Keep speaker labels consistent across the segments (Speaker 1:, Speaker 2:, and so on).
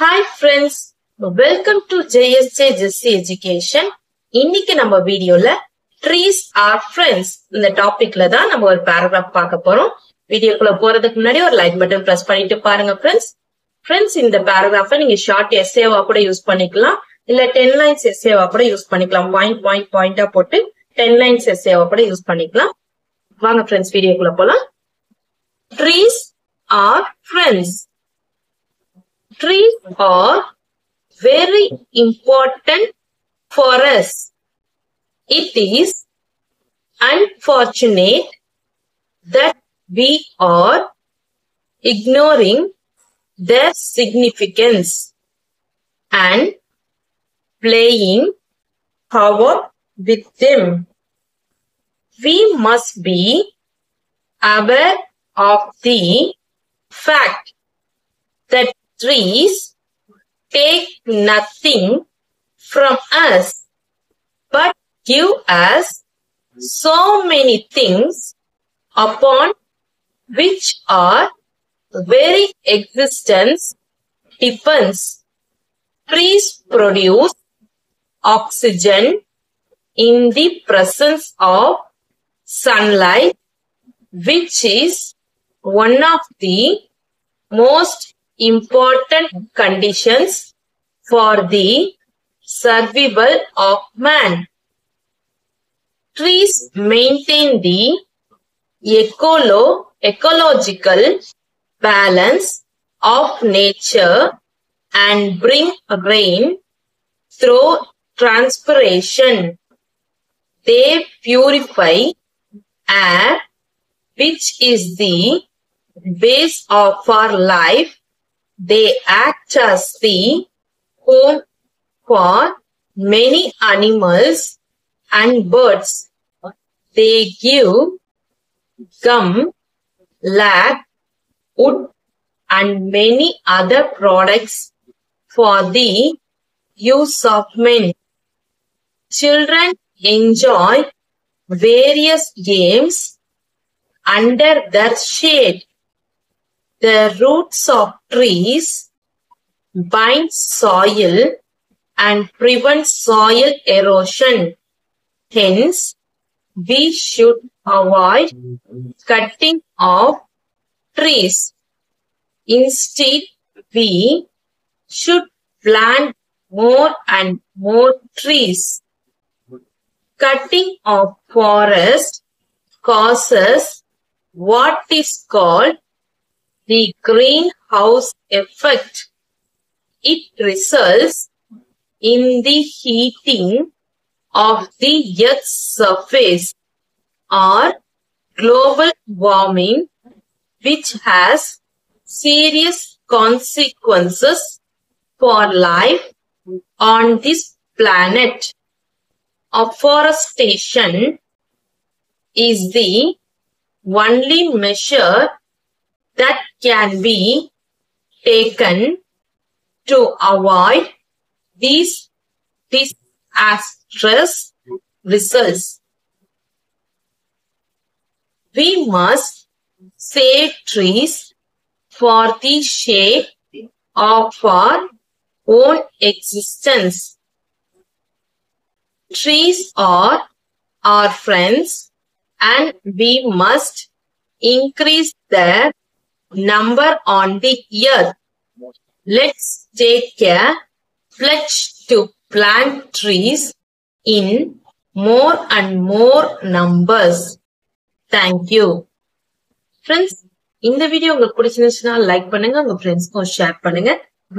Speaker 1: Hi friends, welcome to JSJ Jessie Education. இன்னைக்கு நம்ம வீடியோல trees are friends இந்த டாபிக்ல தான் நம்ம ஒரு paragraph பார்க்க போறோம். வீடியோக்குள்ள போறதுக்கு முன்னாடி ஒரு லைக் பட்டன் பிரஸ் பண்ணிட்டு பாருங்க friends. Friends, இந்த paragraph நீங்க ஷார்ட் எஸ்ஏவா கூட யூஸ் பண்ணிக்கலாம், இல்ல 10 lines எஸ்ஏவா கூட யூஸ் பண்ணிக்கலாம். பாயிண்டா போட்டு 10 lines எஸ்ஏவா கூட யூஸ் பண்ணிக்கலாம். வாங்க friends, வீடியோக்குள்ள போலாம். Trees are friends. Trees are very important for us. It is unfortunate that we are ignoring their significance and playing havoc with them. We must be aware of the fact that trees take nothing from us but give us so many things upon which our very existence depends. Trees produce oxygen in the presence of sunlight, which is one of the most important conditions for the survival of man. Trees maintain the ecological balance of nature and bring rain through transpiration. They purify air, which is the base of our life. They act as the home for many animals and birds. They give gum, lac, wood, and many other products for the use of men. Children enjoy various games under their shade. The roots of trees bind soil and prevent soil erosion. Hence, we should avoid cutting off trees. Instead, we should plant more and more trees. Cutting off forest causes what is called the greenhouse effect. It results in the heating of the Earth's surface or global warming, which has serious consequences for life on this planet. Afforestation is the only measure that can be taken to avoid these disastrous results. We must save trees for the sake of our own existence. Trees are our friends, and we must increase their number on the earth. Let's take a pledge to plant trees in more and more numbers. Thank you. Friends, இந்த video உங்களுக்கு பிடிச்சிருந்துச்சுன்னா like பண்ணுங்க, உங்க ஃப்ரெண்ட்ஸ்க்கும் share பண்ணுங்க.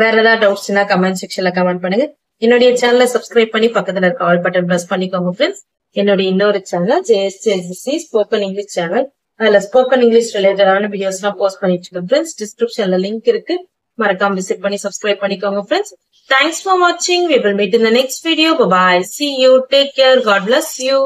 Speaker 1: வேற ஏதாவது டவுட்ஸ்னா comment செக்ஷன்ல கமெண்ட் பண்ணுங்க. என்னுடைய சேனலை சப்ஸ்கிரைப் பண்ணி பக்கத்துல இருக்க ஆல் பட்டன் பிரஸ் பண்ணிக்கோங்க ஃப்ரெண்ட்ஸ். என்னுடைய இன்னொரு channel JSJ spoken English channel, அதுல ஸ்போக்கன் இங்கிலீஷ் ரிலேட்டடான வீடியோஸ் எல்லாம் போஸ்ட் பண்ணிட்டு இருக்கேன் ஃப்ரெண்ட்ஸ். டிஸ்கிரிப்ஷன்ல லிங்க் இருக்கு, மறக்காம விசிட் பண்ணி சப்ஸ்கிரைப் பண்ணிக்கோங்க friends. Thanks for watching. We will meet in the next video. Bye bye. See you. Take care. God bless you.